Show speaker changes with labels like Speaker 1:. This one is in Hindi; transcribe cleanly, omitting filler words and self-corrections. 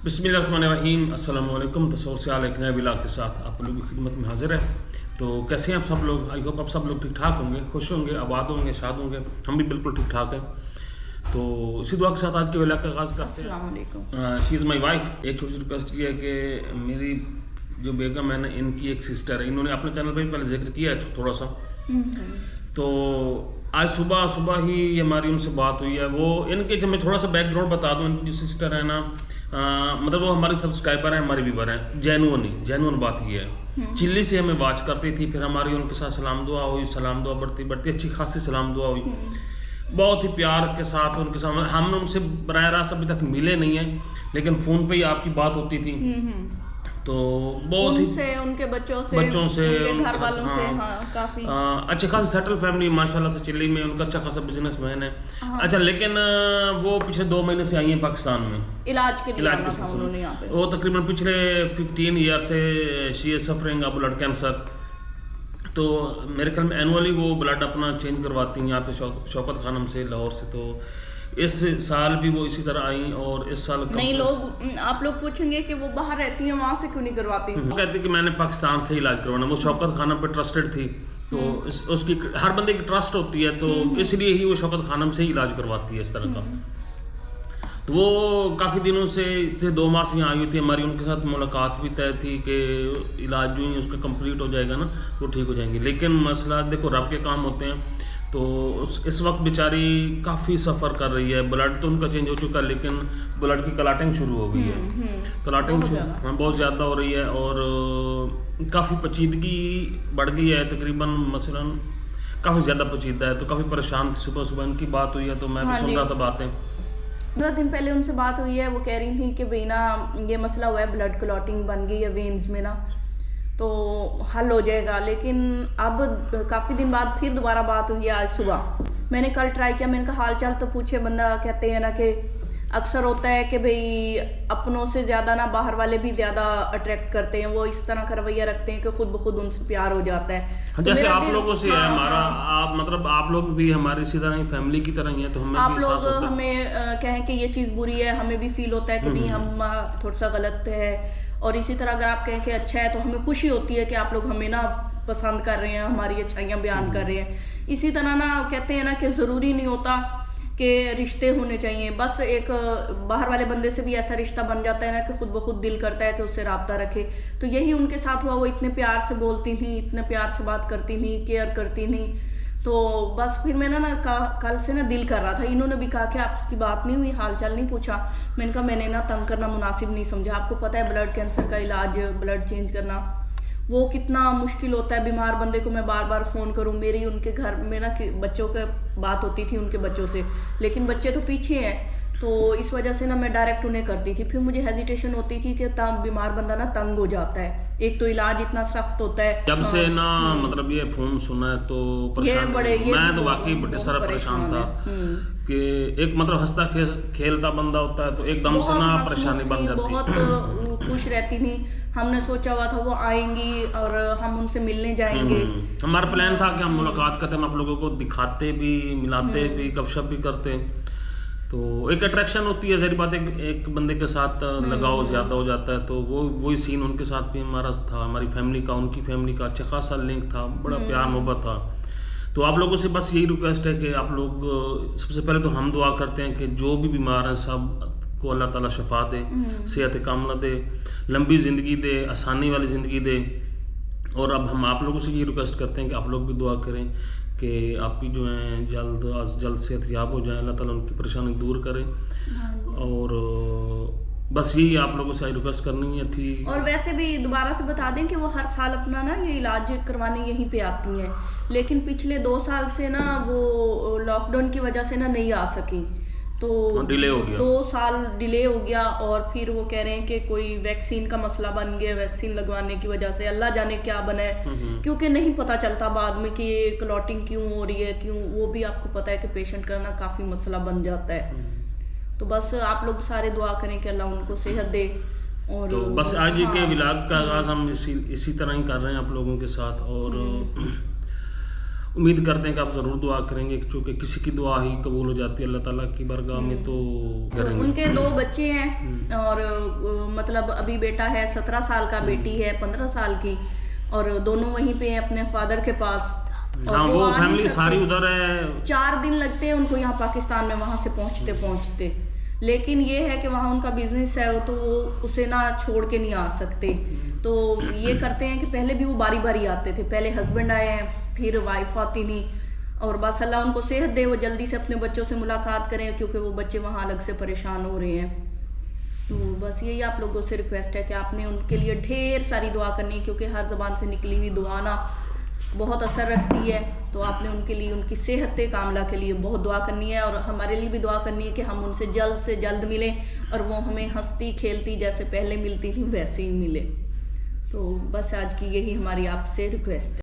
Speaker 1: बिस्मिल्लाहिर्रहमानिर्रहीम अस्सलाम वालेकुम। तस्वर से एक नए व्लॉग के साथ आप लोगों की खिदमत में हाजिर है। तो कैसे हैं आप सब लोग? आई होप आप सब लोग ठीक ठाक होंगे, खुश होंगे, आबाद होंगे, शाद होंगे। हम भी बिल्कुल ठीक ठाक हैं। तो इसी दुआ के साथ आज के व्लॉग का आगाज़ करते हैं।
Speaker 2: अस्सलाम वालेकुम।
Speaker 1: She is my wife. एक छोटी सी रिक्वेस्ट की है कि मेरी जो बेगम है ना, इनकी एक सिस्टर है, इन्होंने अपने चैनल पर पहले जिक्र किया है थोड़ा सा। तो आज सुबह ही हमारी उनसे बात हुई है। वो इनके जब मैं थोड़ा सा बैकग्राउंड बता दूं, इनकी जो सिस्टर है ना, मतलब वो हमारे सब्सक्राइबर हैं, हमारे व्यूवर हैं। जेन्युइन बात ये है। चिल्ली से हमें वॉच करती थी, फिर हमारी उनके साथ सलाम दुआ हुई, सलाम दुआ बढ़ती अच्छी खासी सलाम दुआ हुई। बहुत ही प्यार के साथ उनके साथ, हम उनसे बराह रास्त अभी तक मिले नहीं हैं, लेकिन फ़ोन पे ही आपकी बात होती थी। तो बहुत ही
Speaker 2: उनके बच्चों से
Speaker 1: उनके
Speaker 2: घर वालों से काफी
Speaker 1: अच्छे खासी सेटल फैमिली माशाल्लाह से चिल्ली में। उनका अच्छा खासा बिजनेसमैन है। अच्छा, लेकिन वो पिछले 2 महीने से आई हैं पाकिस्तान में
Speaker 2: इलाज के लिए आना था
Speaker 1: सिलसिले
Speaker 2: उन्होंने
Speaker 1: में।
Speaker 2: यहाँ पे।
Speaker 1: वो तकरीबन पिछले 15 ईयर से she is suffering blood cancer. तो मेरे ख्याल में एनुअली वो ब्लड अपना चेंज करवाती हैं यहाँ पे शौकत खानम से, लाहौर से। तो इस साल भी वो इसी तरह आई, और इस साल
Speaker 2: नहीं, आप लोग पूछेंगे कि वो बाहर रहती हैं, वहाँ से क्यों नहीं करवाती?
Speaker 1: वो कहती कि मैंने पाकिस्तान से ही इलाज करवाना। वो शौकत खानम पे ट्रस्टेड थी, तो उसकी हर बंदे की ट्रस्ट होती है, तो इसलिए ही वो शौकत खानम से ही इलाज करवाती है इस तरह का। तो वो काफ़ी दिनों से 2 माह से यहाँ आई हुई थी। हमारी उनके साथ मुलाकात भी तय थी कि इलाज जो ही उसका कंप्लीट हो जाएगा ना तो ठीक हो जाएंगी। लेकिन मसला देखो, रब के काम होते हैं। तो इस वक्त बेचारी काफ़ी सफ़र कर रही है। ब्लड तो उनका चेंज हो चुका है, लेकिन ब्लड की क्लॉटिंग शुरू हो गई है। क्लॉटिंग बहुत ज़्यादा हो रही है, और काफ़ी पेचीदगी बढ़ गई है। तकरीबन मसलन काफ़ी ज़्यादा पेचीदा है, तो काफ़ी परेशान थी। सुबह इनकी बात हुई है, तो मैं भी सुन रहा था बातें।
Speaker 2: 15 दिन पहले उनसे बात हुई है। वो कह रही थी कि भाई ना, ये मसला हुआ है, ब्लड क्लॉटिंग बन गई है वेन्स में ना, तो हल हो जाएगा। लेकिन अब काफ़ी दिन बाद फिर दोबारा बात हुई है। आज सुबह मैंने कल ट्राई किया, मैंने कहा हाल चाल तो पूछे। बंदा कहते हैं ना कि अक्सर होता है कि भाई अपनों से ज़्यादा ना बाहर वाले भी ज़्यादा अट्रैक्ट करते हैं। वो इस तरह का रवैया रखते हैं कि खुद ब खुद उनसे प्यार हो जाता है। तो
Speaker 1: जैसे आप लोगों से है हमारा, आप मतलब आप लोग भी हमारी इसी तरह ही फैमिली की तरह ही है, तो हमें
Speaker 2: आप
Speaker 1: भी
Speaker 2: लोग हमें कहें कि ये चीज़ बुरी है, हमें भी फील होता है कि नहीं, हम थोड़ा सा गलत है। और इसी तरह अगर आप कहें कि अच्छा है, तो हमें खुशी होती है कि आप लोग हमें ना पसंद कर रहे हैं, हमारी अच्छाइयाँ बयान कर रहे हैं। इसी तरह ना कहते हैं ना कि ज़रूरी नहीं होता कि रिश्ते होने चाहिए। बस एक बाहर वाले बंदे से भी ऐसा रिश्ता बन जाता है ना कि खुद ब खुद दिल करता है कि उससे रब्ता रखे। तो यही उनके साथ हुआ। वो इतने प्यार से बोलती थी, इतने प्यार से बात करती थी, केयर करती थी। तो बस फिर मैंने ना कल से ना दिल कर रहा था। इन्होंने भी कहा कि आपकी बात नहीं हुई, हाल चाल नहीं पूछा। मैंने कहा मैंने ना तंग करना मुनासिब नहीं समझा। आपको पता है ब्लड कैंसर का इलाज, ब्लड चेंज करना वो कितना मुश्किल होता है। बीमार बंदे को मैं बार बार फ़ोन करूं। मेरी उनके घर में ना बच्चों के बात होती थी उनके बच्चों से, लेकिन बच्चे तो पीछे हैं, तो इस वजह से ना मैं डायरेक्ट उन्हें करती थी। फिर मुझे हेजिटेशन होती थी कि बीमार बंदा ना तंग हो जाता है। एक तो इलाज इतना सख्त होता है।
Speaker 1: जब से ना मतलब ये फोन सुना है तो परेशान, मैं तो वाकई बड़े सारा परेशान था कि एक मतलब हंसता खेलता बंदा होता है, तो एकदम से ना परेशानी बन जाती है।
Speaker 2: बहुत खुश रहती थी। हमने सोचा हुआ था वो आएंगी और हम उनसे मिलने जाएंगे।
Speaker 1: हमारा प्लान था कि हम मुलाकात करते, हम आप लोगों को दिखाते भी, मिलाते भी, गपशप भी करते। तो एक अट्रैक्शन होती है, ज़ाहिर बात है, एक बंदे के साथ लगाव ज़्यादा हो जाता है। तो वही सीन उनके साथ भी हमारा था। हमारी फैमिली का उनकी फैमिली का अच्छा खासा लिंक था, बड़ा प्यार मोहब्बत था। तो आप लोगों से बस यही रिक्वेस्ट है कि आप लोग सबसे पहले तो हम दुआ करते हैं कि जो भी बीमार हैं सब को अल्लाह ताला शफा दे, सेहत कामना दे, लंबी ज़िंदगी दे, आसानी वाली ज़िंदगी दे। और अब हम आप लोगों से ये रिक्वेस्ट करते हैं कि आप लोग भी दुआ करें कि आप भी जो हैं जल्द सेहतयाब हो जाएं, अल्लाह ताला उनकी परेशानी दूर करे। और बस यही आप लोगों से रिक्वेस्ट करनी थी।
Speaker 2: और वैसे भी दोबारा से बता दें कि वो हर साल अपना ना ये इलाज करवाने यहीं पे आती हैं, लेकिन पिछले 2 साल से ना वो लॉकडाउन की वजह से ना नहीं आ सकी, तो
Speaker 1: डिले हो गया,
Speaker 2: 2 साल डिले हो गया। और फिर वो कह रहे हैं कि कोई वैक्सीन का मसला बन गया, वैक्सीन लगवाने की वजह से अल्लाह जाने क्या बना है, क्योंकि नहीं पता चलता बाद में कि ये क्लॉटिंग क्यों हो रही है, क्यों। वो भी आपको पता है कि पेशेंट का ना काफ़ी मसला बन जाता है। तो बस आप लोग सारे दुआ करें कि अल्लाह उनको सेहत दे। और
Speaker 1: तो बस आज के व्लॉग का आगाज़ हम इसी तरह ही कर रहे हैं आप लोगों के साथ। और उम्मीद करते हैं कि आप ज़रूर दुआ करेंगे, क्योंकि किसी की दुआ ही कबूल हो जाती है अल्लाह ताला की बारगाह में। तो करेंगे।
Speaker 2: उनके 2 बच्चे हैं और मतलब अभी बेटा है 17 साल का, बेटी है 15 साल की, और दोनों वहीं पे हैं अपने फादर के पास। और
Speaker 1: हाँ, वो
Speaker 2: आ नहीं
Speaker 1: फैमिली
Speaker 2: सकते।
Speaker 1: सारी उधर है।
Speaker 2: 4 दिन लगते हैं उनको यहाँ पाकिस्तान में वहाँ से पहुँचते पहुँचते। लेकिन ये है कि वहाँ उनका बिजनेस है, तो वो उसे ना छोड़ के नहीं आ सकते। तो ये करते हैं कि पहले भी वो बारी बारी आते थे, पहले हस्बैंड आए हैं, फिर वाइफ आती नहीं, और बस अल्लाह उनको सेहत दे, वो जल्दी से अपने बच्चों से मुलाकात करें, क्योंकि वो बच्चे वहाँ अलग से परेशान हो रहे हैं। तो बस यही आप लोगों से रिक्वेस्ट है कि आपने उनके लिए ढेर सारी दुआ करनी है, क्योंकि हर ज़बान से निकली हुई दुआ ना बहुत असर रखती है। तो आपने उनके लिए, उनकी सेहत कामला के लिए बहुत दुआ करनी है, और हमारे लिए भी दुआ करनी है कि हम उनसे जल्द से जल्द मिलें और वो हमें हंसती खेलती जैसे पहले मिलती थी वैसे ही मिले। तो बस आज की यही हमारी आपसे रिक्वेस्ट है।